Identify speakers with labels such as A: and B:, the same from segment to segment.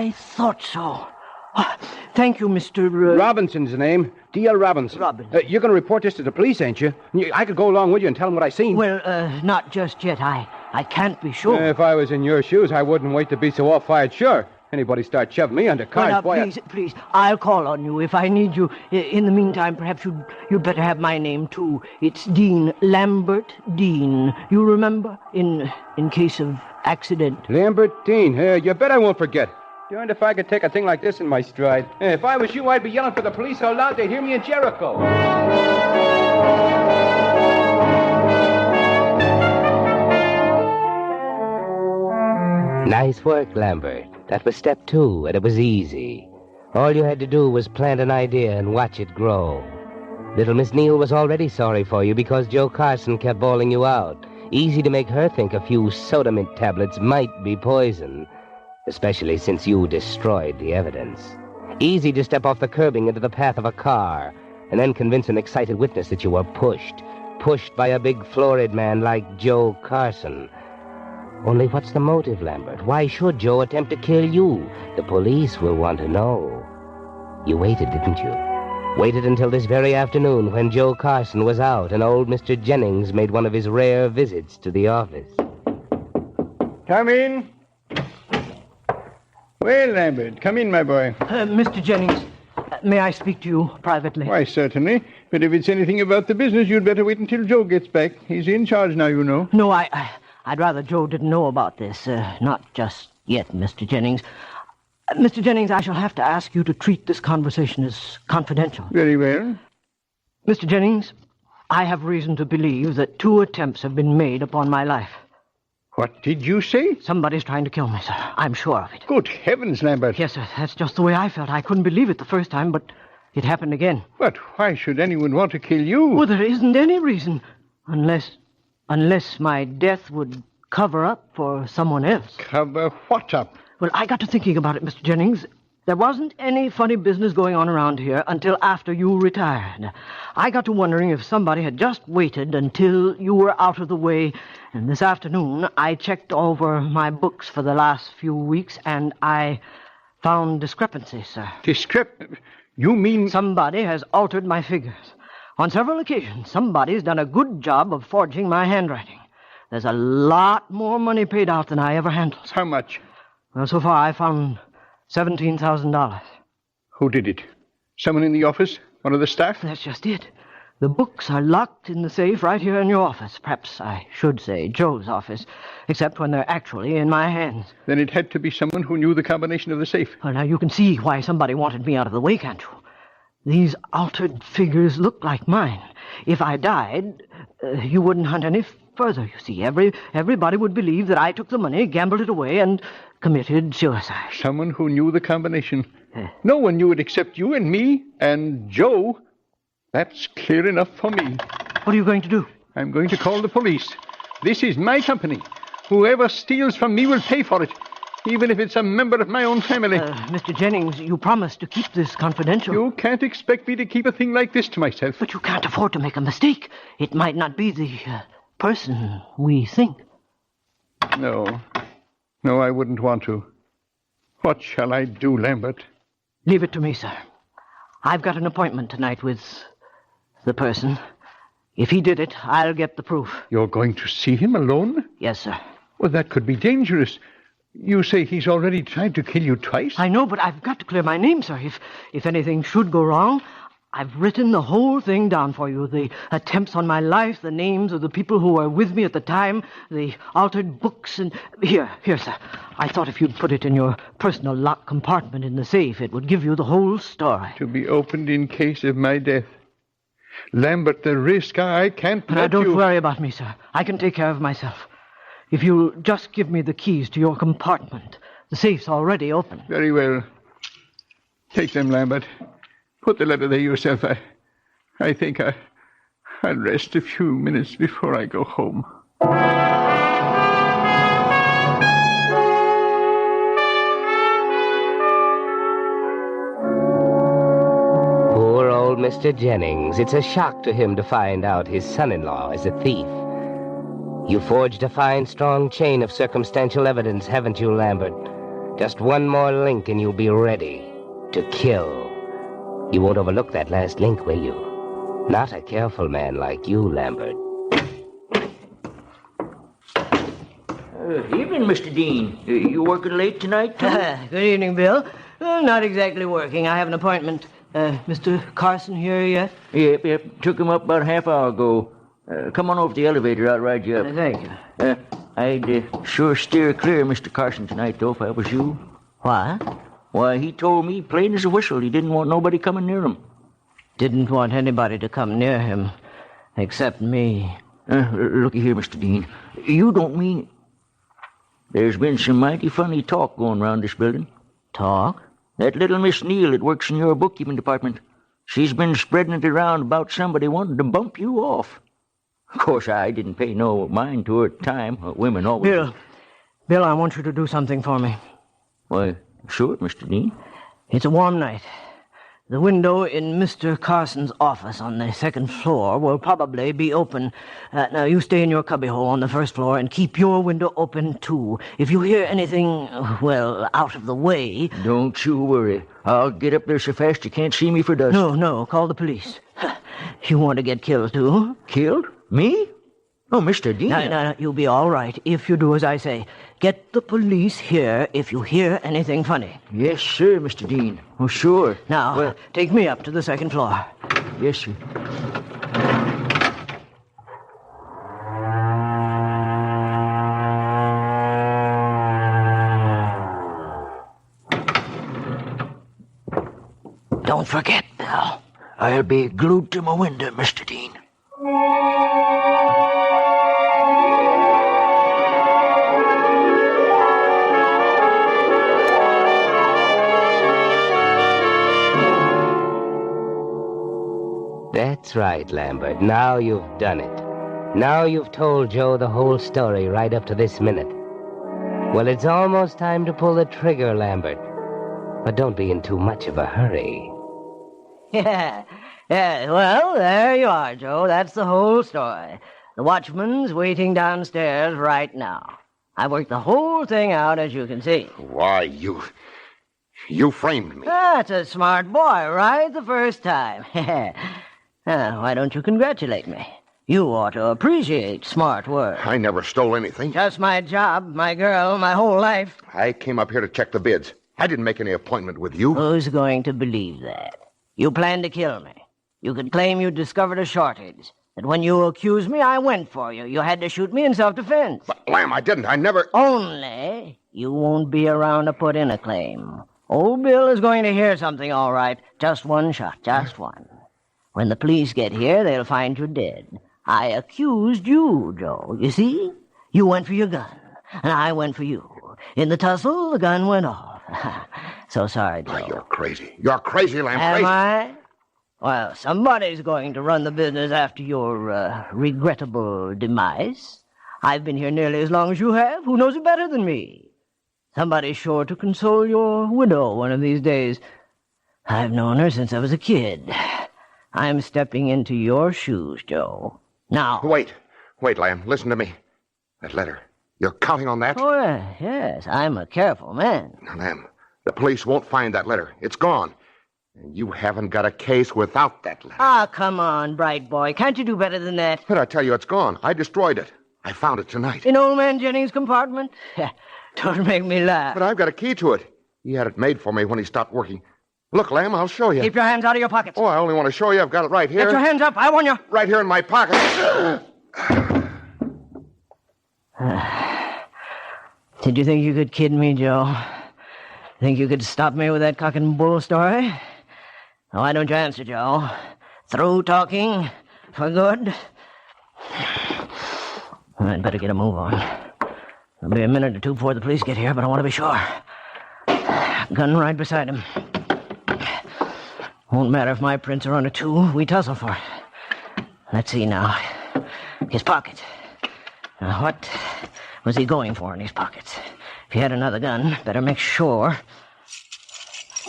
A: I thought so. Thank you, Mr.
B: Robinson's the name. D.L. Robinson.
A: Robinson.
B: You're going to report this to the police, ain't you? I could go along with you and tell them what I seen.
A: Well, not just yet. I can't be sure.
B: If I was in your shoes, I wouldn't wait to be so all-fired sure. Anybody start shoving me under cars, boy...
A: Please, I'll call on you if I need you. In the meantime, perhaps you'd better have my name, too. It's Dean, Lambert Dean. You remember? In case of accident.
B: Lambert Dean. You bet I won't forget. Darned if I could take a thing like this in my stride. If I was you, I'd be yelling for the police so loud they'd hear me in Jericho.
C: Nice work, Lambert. That was step 2, and it was easy. All you had to do was plant an idea and watch it grow. Little Miss Neal was already sorry for you because Joe Carson kept bawling you out. Easy to make her think a few soda mint tablets might be poison, especially since you destroyed the evidence. Easy to step off the curbing into the path of a car and then convince an excited witness that you were pushed by a big florid man like Joe Carson. Only what's the motive, Lambert? Why should Joe attempt to kill you? The police will want to know. You waited, didn't you? Waited until this very afternoon when Joe Carson was out and old Mr. Jennings made one of his rare visits to the office.
D: Come in. Well, Lambert, come in, my boy.
A: Mr. Jennings, may I speak to you privately?
D: Why, certainly. But if it's anything about the business, you'd better wait until Joe gets back. He's in charge now, you know.
A: No, I'd rather Joe didn't know about this. Not just yet, Mr. Jennings. Mr. Jennings, I shall have to ask you to treat this conversation as confidential.
D: Very well.
A: Mr. Jennings, I have reason to believe that 2 attempts have been made upon my life.
D: What did you say?
A: Somebody's trying to kill me, sir. I'm sure of it.
D: Good heavens, Lambert.
A: Yes, sir. That's just the way I felt. I couldn't believe it the first time, but it happened again.
D: But why should anyone want to kill you?
A: Well, there isn't any reason. Unless my death would cover up for someone else.
D: Cover what up?
A: Well, I got to thinking about it, Mr. Jennings. There wasn't any funny business going on around here until after you retired. I got to wondering if somebody had just waited until you were out of the way. And this afternoon, I checked over my books for the last few weeks, and I found discrepancies, sir.
D: You mean...
A: Somebody has altered my figures. On several occasions, somebody's done a good job of forging my handwriting. There's a lot more money paid out than I ever handled.
D: How much?
A: Well, so far I found $17,000.
D: Who did it? Someone in the office? One of the staff?
A: That's just it. The books are locked in the safe right here in your office. Perhaps I should say Joe's office, except when they're actually in my hands.
D: Then it had to be someone who knew the combination of the safe.
A: Well, now you can see why somebody wanted me out of the way, can't you? These altered figures look like mine. If I died, you wouldn't hunt any further, you see. Everybody would believe that I took the money, gambled it away, and committed suicide.
D: Someone who knew the combination. No one knew it except you and me and Joe. That's clear enough for me.
A: What are you going to do?
D: I'm going to call the police. This is my company. Whoever steals from me will pay for it, even if it's a member of my own family.
A: Mr. Jennings, you promised to keep this confidential.
D: You can't expect me to keep a thing like this to myself.
A: But you can't afford to make a mistake. It might not be the person we think.
D: No, I wouldn't want to. What shall I do, Lambert?
A: Leave it to me, sir. I've got an appointment tonight with the person. If he did it, I'll get the proof.
D: You're going to see him alone?
A: Yes, sir.
D: Well, that could be dangerous. You say he's already tried to kill you twice?
A: I know, but I've got to clear my name, sir. If anything should go wrong, I've written the whole thing down for you. The attempts on my life, the names of the people who were with me at the time, the altered books, and... Here, sir. I thought if you'd put it in your personal locked compartment in the safe, it would give you the whole story.
D: To be opened in case of my death. Lambert, the risk, I can't let
A: Don't worry about me, sir. I can take care of myself. If you'll just give me the keys to your compartment. The safe's already open.
D: Very well. Take them, Lambert. Put the letter there yourself. I think I'll rest a few minutes before I go home.
C: Poor old Mr. Jennings. It's a shock to him to find out his son-in-law is a thief. You forged a fine, strong chain of circumstantial evidence, haven't you, Lambert? Just one more link and you'll be ready to kill. You won't overlook that last link, will you? Not a careful man like you, Lambert.
E: Evening, Mr. Dean. You working late tonight, too?
A: Good evening, Bill. Not exactly working. I have an appointment. Mr. Carson here yet?
E: Yep. Took him up about a half hour ago. Come on over to the elevator. I'll ride you up.
A: Thank you.
E: I'd sure steer clear of Mr. Carson tonight, though, if I was you.
A: What?
E: Why, he told me, plain as a whistle, he didn't want nobody coming near him.
A: Didn't want anybody to come near him, except me.
E: Looky here, Mr. Dean. You don't mean... There's been some mighty funny talk going round this building.
A: Talk?
E: That little Miss Neal that works in your bookkeeping department. She's been spreading it around about somebody wanting to bump you off. Of course, I didn't pay no mind to her at the time. Women always...
A: Bill, I want you to do something for me.
E: Why, sure, Mr. Dean.
A: It's a warm night. The window in Mr. Carson's office on the second floor will probably be open. Now, you stay in your cubbyhole on the first floor and keep your window open, too. If you hear anything, well, out of the way...
E: Don't you worry. I'll get up there so fast you can't see me for dust.
A: No, call the police. You want to get killed, too?
E: Killed? Me? Oh, Mr. Dean.
A: No, you'll be all right if you do as I say. Get the police here if you hear anything funny.
E: Yes, sir, Mr. Dean. Oh, sure.
A: Now, take me up to the second floor.
E: Yes, sir.
A: Don't forget, Bill.
E: I'll be glued to my window, Mr. Dean.
C: That's right, Lambert. Now you've done it. Now you've told Joe the whole story right up to this minute. Well, it's almost time to pull the trigger, Lambert. But don't be in too much of a hurry.
A: Yeah, well, there you are, Joe. That's the whole story. The watchman's waiting downstairs right now. I worked the whole thing out, as you can see.
F: Why, you framed me.
A: That's a smart boy, right the first time. Why don't you congratulate me? You ought to appreciate smart work.
F: I never stole anything.
A: Just my job, my girl, my whole life.
F: I came up here to check the bids. I didn't make any appointment with you.
A: Who's going to believe that? You planned to kill me. You could claim you discovered a shortage. That when you accused me, I went for you. You had to shoot me in self-defense.
F: But, Lamb, I didn't. I never...
A: Only you won't be around to put in a claim. Old Bill is going to hear something, all right. Just one shot, just one. When the police get here, they'll find you dead. I accused you, Joe. You see? You went for your gun, and I went for you. In the tussle, the gun went off. So sorry, Joe.
F: Oh, you're crazy. You're crazy, Lamb.
A: Am
F: Crazy.
A: I? Well, somebody's going to run the business after your regrettable demise. I've been here nearly as long as you have. Who knows it better than me? Somebody's sure to console your widow one of these days. I've known her since I was a kid. I'm stepping into your shoes, Joe. Now...
F: Wait, Lamb. Listen to me. That letter. You're counting on that?
A: Oh, yes. I'm a careful man.
F: Now, Lamb, the police won't find that letter. It's gone. And you haven't got a case without that letter.
A: Ah, come on, bright boy. Can't you do better than that?
F: But I tell you, it's gone. I destroyed it. I found it tonight.
A: In old man Jennings' compartment? Don't make me laugh.
F: But I've got a key to it. He had it made for me when he stopped working. Look, Lamb, I'll show you.
A: Keep your hands out of your pockets.
F: Oh, I only want to show you. I've got it right here.
A: Get your hands up. I warn you.
F: Right here in my pocket.
A: Did you think you could kid me, Joe? Think you could stop me with that cock and bull story? Why don't you answer, Joe? Through talking? For good? I'd better get a move on. There'll be a minute or two before the police get here, but I want to be sure. Gun right beside him. Won't matter if my prints are on it, too. We tussle for it. Let's see now. His pocket. Now, what was he going for in his pockets? If he had another gun, better make sure.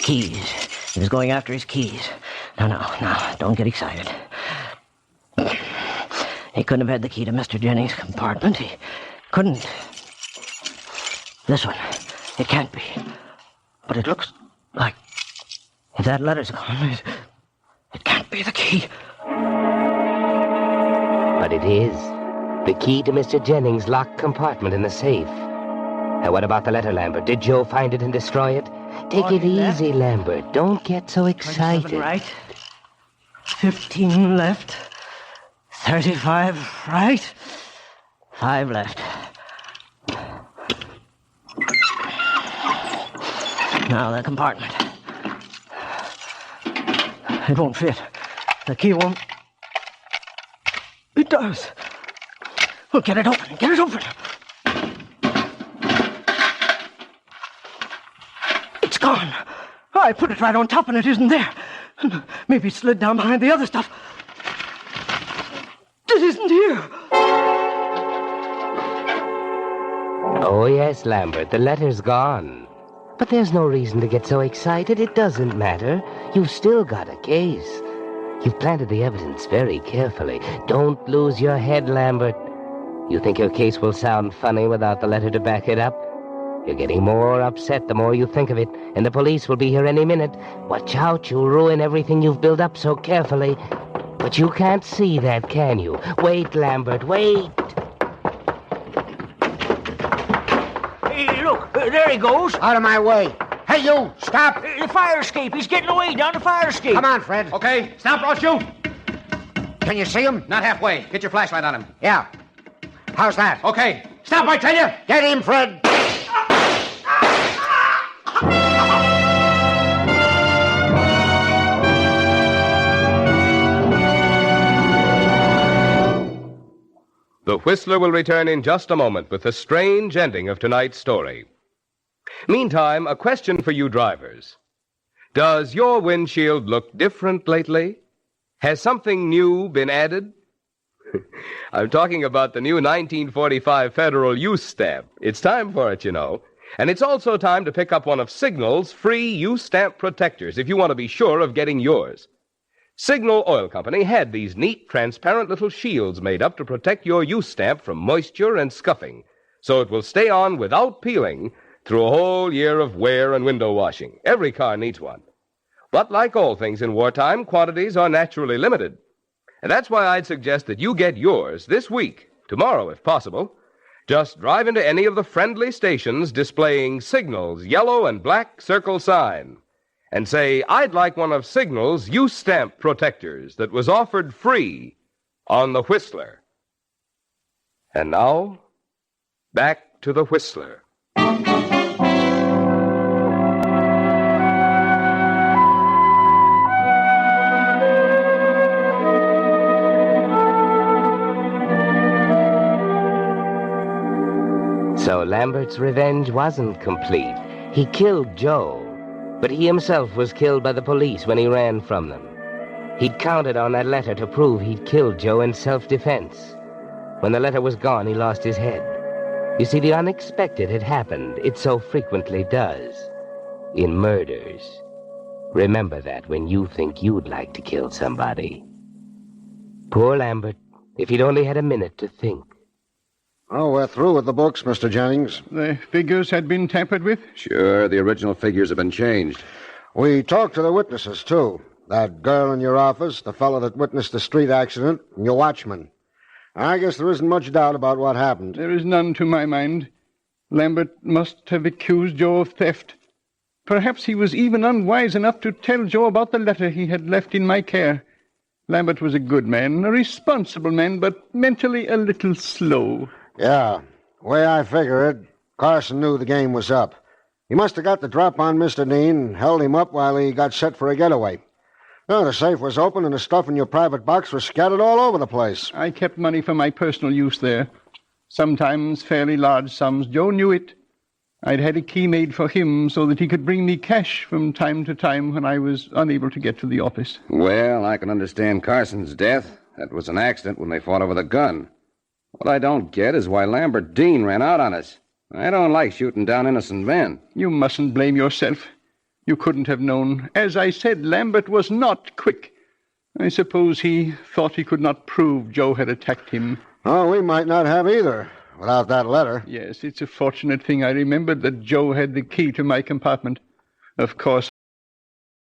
A: Keys. He was going after his keys. No, don't get excited. He couldn't have had the key to Mr. Jennings' compartment. He couldn't. This one. It can't be. But it looks like if that letter's gone, it can't be the key.
C: But it is. The key to Mr. Jennings' locked compartment in the safe. Now, what about the letter, Lambert? Did Joe find it and destroy it? Take it easy, Lambert. Don't get so excited.
A: 27 right. 15 left. 35 right. 5 left. Now the compartment. It won't fit. The key won't. It does. Well, get it open. Get it open. It's gone. I put it right on top and it isn't there. Maybe it slid down behind the other stuff. It isn't here.
C: Oh, yes, Lambert, the letter's gone. But there's no reason to get so excited. It doesn't matter. You've still got a case. You've planted the evidence very carefully. Don't lose your head, Lambert. You think your case will sound funny without the letter to back it up? You're getting more upset the more you think of it, and the police will be here any minute. Watch out, you'll ruin everything you've built up so carefully. But you can't see that, can you? Wait, Lambert, wait.
E: Hey, look, there he goes.
G: Out of my way. Hey, you, stop.
E: The fire escape. He's getting away down the fire escape.
G: Come on, Fred.
B: Okay, stop or I'll shoot.
G: Can you see him?
B: Not halfway. Get your flashlight on him.
G: Yeah. How's that?
B: Okay, stop, I tell you.
G: Get him, Fred.
H: The Whistler will return in just a moment with the strange ending of tonight's story. Meantime, a question for you drivers. Does your windshield look different lately? Has something new been added? I'm talking about the new 1945 Federal Use Stamp. It's time for it, you know. And it's also time to pick up one of Signal's free use stamp protectors if you want to be sure of getting yours. Signal Oil Company had these neat, transparent little shields made up to protect your use stamp from moisture and scuffing, so it will stay on without peeling through a whole year of wear and window washing. Every car needs one. But like all things in wartime, quantities are naturally limited. And that's why I'd suggest that you get yours this week, tomorrow if possible. Just drive into any of the friendly stations displaying Signal's yellow and black circle sign and say, I'd like one of Signal's use stamp protectors that was offered free on the Whistler. And now, back to the Whistler.
C: So Lambert's revenge wasn't complete. He killed Joe, but he himself was killed by the police when he ran from them. He'd counted on that letter to prove he'd killed Joe in self-defense. When the letter was gone, he lost his head. You see, the unexpected had happened. It so frequently does. In murders. Remember that when you think you'd like to kill somebody. Poor Lambert, if he'd only had a minute to think.
G: Oh, we're through with the books, Mr. Jennings.
D: The figures had been tampered with?
B: Sure, the original figures have been changed.
G: We talked to the witnesses, too. That girl in your office, the fellow that witnessed the street accident, and your watchman. I guess there isn't much doubt about what happened.
D: There is none to my mind. Lambert must have accused Joe of theft. Perhaps he was even unwise enough to tell Joe about the letter he had left in my care. Lambert was a good man, a responsible man, but mentally a little slow.
G: Yeah, the way I figure it, Carson knew the game was up. He must have got the drop on Mr. Dean and held him up while he got set for a getaway. No, the safe was open and the stuff in your private box was scattered all over the place.
D: I kept money for my personal use there. Sometimes fairly large sums. Joe knew it. I'd had a key made for him so that he could bring me cash from time to time when I was unable to get to the office.
B: Well, I can understand Carson's death. That was an accident when they fought over the gun. What I don't get is why Lambert Dean ran out on us. I don't like shooting down innocent men.
D: You mustn't blame yourself. You couldn't have known. As I said, Lambert was not quick. I suppose he thought he could not prove Joe had attacked him.
G: Oh, we might not have either, without that letter.
D: Yes, it's a fortunate thing I remembered that Joe had the key to my compartment. Of course,